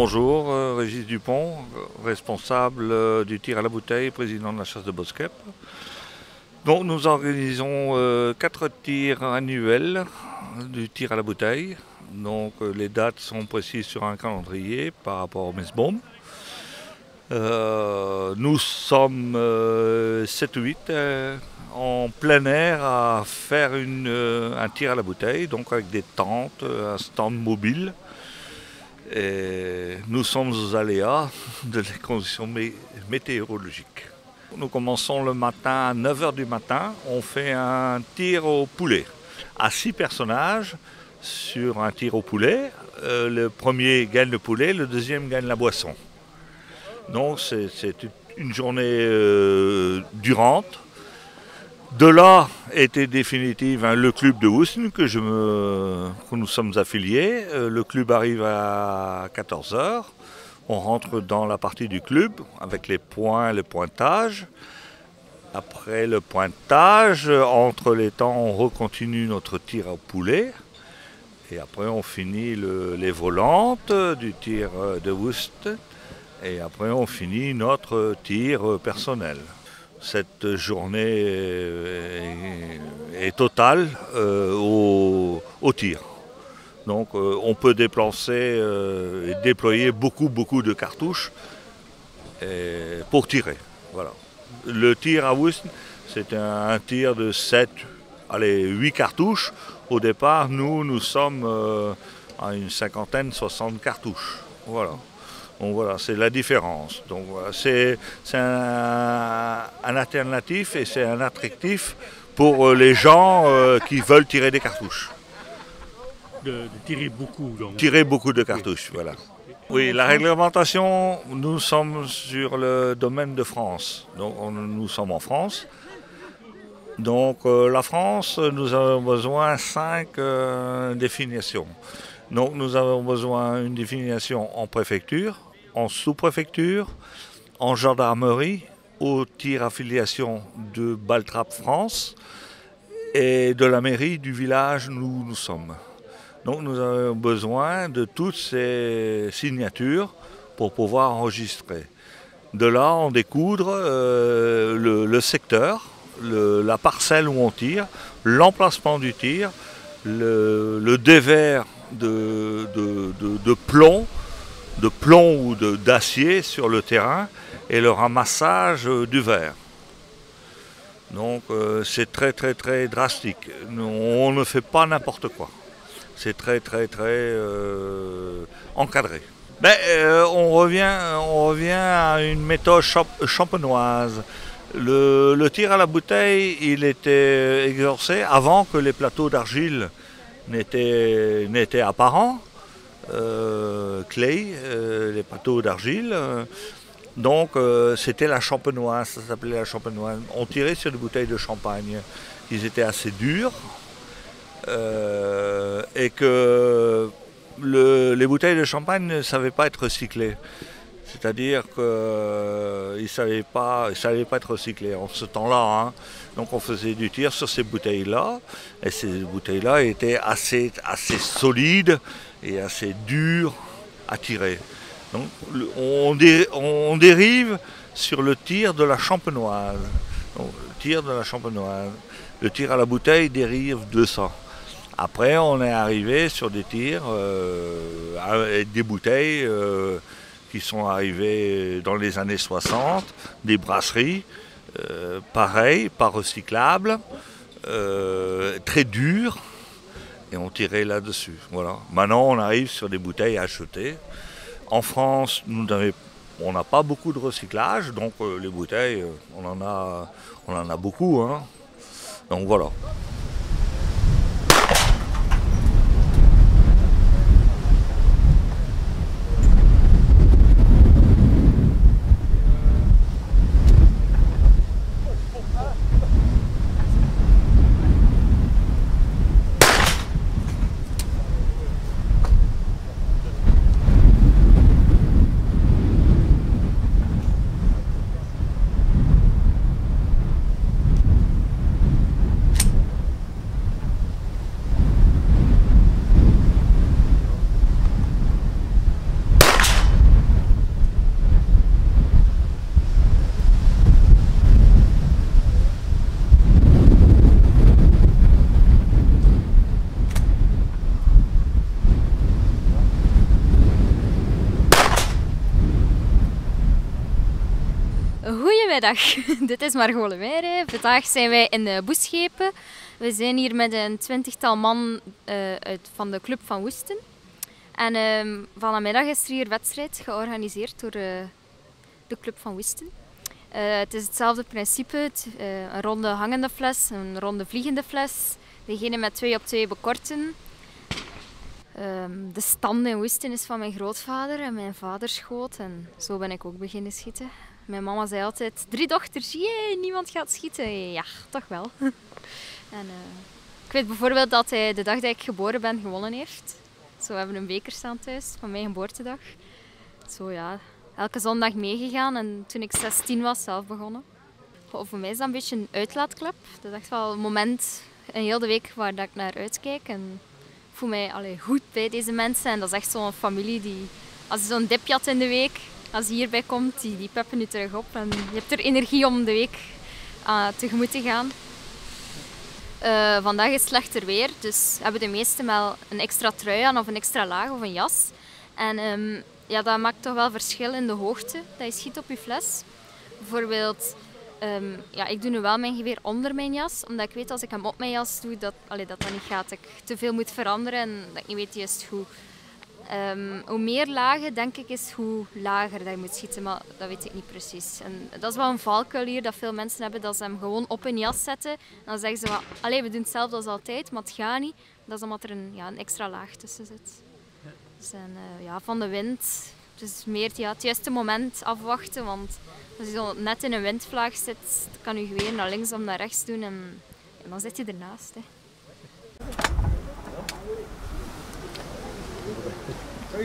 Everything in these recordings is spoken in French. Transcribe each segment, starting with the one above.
Bonjour, Régis Dupont, responsable du tir à la bouteille, président de la chasse de Boskep. Donc nous organisons 4 tirs annuels du tir à la bouteille. Donc les dates sont précises sur un calendrier par rapport au Messbaum. Nous sommes 7 ou 8 en plein air à faire un tir à la bouteille, donc avec des tentes, un stand mobile. Et nous sommes aux aléas des conditions météorologiques. Nous commençons le matin à 9 h du matin. On fait un tir au poulet à 6 personnages sur un tir au poulet. Le premier gagne le poulet, le deuxième gagne la boisson. Donc c'est une journée durante. De là était définitive le club de Woesten que nous sommes affiliés. Le club arrive à 14 h. On rentre dans la partie du club avec les points, le pointage. Après le pointage, entre les temps, on recontinue notre tir au poulet. Et après, on finit les volantes du tir de Woesten. Et après, on finit notre tir personnel. Cette journée est totale au tir. Donc on peut et déployer beaucoup de cartouches pour tirer. Voilà. Le tir à Woesten, c'est un tir de 8 cartouches. Au départ, nous sommes à une cinquantaine, 60 cartouches. Voilà. Donc voilà, c'est la différence. Donc voilà, c'est un alternatif et c'est un attractif pour les gens qui veulent tirer des cartouches. De tirer beaucoup donc. Tirer beaucoup de cartouches, voilà. Oui, la réglementation, nous sommes sur le domaine de France. Donc nous sommes en France. Donc la France, nous avons besoin de 5 définitions. Donc nous avons besoin d'une définition en préfecture, en sous-préfecture, en gendarmerie, au tir affiliation de Baltrap France et de la mairie du village où nous sommes. Donc nous avons besoin de toutes ces signatures pour pouvoir enregistrer. De là, on découdre le secteur, la parcelle où on tire, l'emplacement du tir, le dévers de plomb ou d'acier sur le terrain et le ramassage du verre. Donc c'est très drastique. On ne fait pas n'importe quoi. C'est très encadré. On revient à une méthode champenoise. Le tir à la bouteille, il était exercé avant que les plateaux d'argile n'étaient apparents. Clay, les plateaux d'argile. Donc c'était la champenoise, ça s'appelait la champenoise. On tirait sur des bouteilles de champagne. Ils étaient assez durs. Et que les bouteilles de champagne ne savaient pas être recyclées. C'est-à-dire qu'ils ne savaient pas être recyclés en ce temps-là. Hein. Donc on faisait du tir sur ces bouteilles-là. Et ces bouteilles-là étaient assez solides et assez dures à tirer. Donc on dérive sur le tir de la champenoise. Donc, le tir de la champenoise. Le tir à la bouteille dérive de ça. Après, on est arrivé sur des tirs avec des bouteilles qui sont arrivées dans les années 60, des brasseries, pareil, pas recyclables, très dures, et on tirait là-dessus. Voilà. Maintenant, on arrive sur des bouteilles achetées. En France, on n'a pas beaucoup de recyclage, donc les bouteilles, on en a beaucoup. Hein. Donc voilà. Goedemiddag, dit is Margot Lemeyre. Vandaag zijn wij in Boeschepen. We zijn hier met een 20-tal man van de Club van Woesten. En vanmiddag is er hier wedstrijd georganiseerd door de Club van Woesten. Het is hetzelfde principe, een ronde hangende fles, een ronde vliegende fles. Degene met 2 op 2 bekorten. De stand in Woesten is van mijn grootvader en mijn vader schoot en zo ben ik ook beginnen schieten. Mijn mama zei altijd, 3 dochters, jee, niemand gaat schieten. Ja, toch wel. En, ik weet bijvoorbeeld dat hij de dag dat ik geboren ben gewonnen heeft. Zo, we hebben een beker staan thuis van mijn geboortedag. Zo ja, elke zondag meegegaan en toen ik 16 was zelf begonnen. Voor mij is dat een beetje een uitlaatklep. Dat is echt wel een moment in heel de week waar ik naar uitkijk. En ik voel mij goed bij deze mensen. En dat is echt zo'n familie die, als je zo'n dipje had in de week, als je hierbij komt, die peppen je terug op. En je hebt er energie om de week tegemoet te gaan. Vandaag is slechter weer, dus hebben de meesten wel een extra trui aan of een extra laag of een jas. En ja, dat maakt toch wel verschil in de hoogte dat je schiet op je fles. Bijvoorbeeld, ja, ik doe nu wel mijn geweer onder mijn jas, omdat ik weet als ik hem op mijn jas doe, dat niet gaat. Dat ik te veel moet veranderen en dat ik niet weet juist hoe. Hoe meer lagen, denk ik, is hoe lager dat je moet schieten, maar dat weet ik niet precies. En dat is wel een valkuil hier dat veel mensen hebben, dat ze hem gewoon op hun jas zetten. En dan zeggen ze, we doen hetzelfde als altijd, maar het gaat niet. Dat is omdat er een extra laag tussen zit. Dus van de wind, dus meer het juiste moment afwachten, want als je zo net in een windvlaag zit, kan je geweer naar links of naar rechts doen en dan zit je ernaast. Hè. We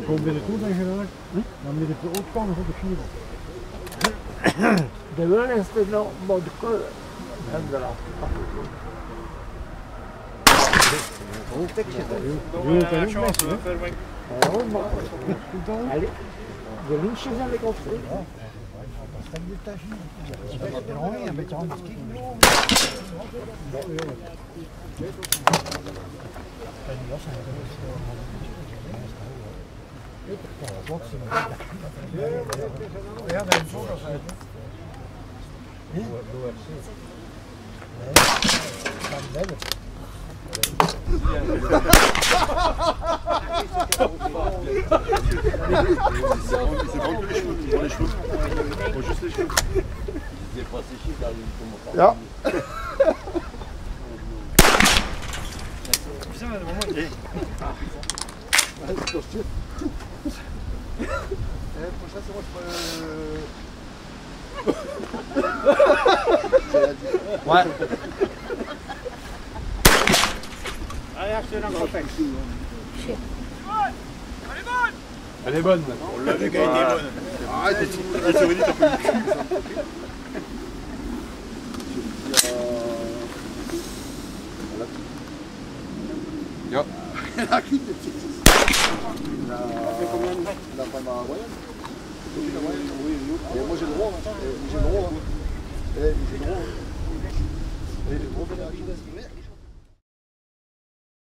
komen bij de toe dan geraakt, dan moet je ook komen voor de vuur. De wil is er nog maar de kool en de laat. De linksjes heb ik opgegeven. Dat is niet tasje. Dat is nog een beetje anders kijken. Ja, dat is zo dat zijn. Nee, dat is beter. Ja. Ouais. Elle est bonne. On l'a vu qu'elle était bonne. Arrête, Elle s'est venue taper le cul. Ja. La fait combien de mètres? La femme à moyenne. Oui, moi j'ai le droit. J'ai le droit. J'ai le droit.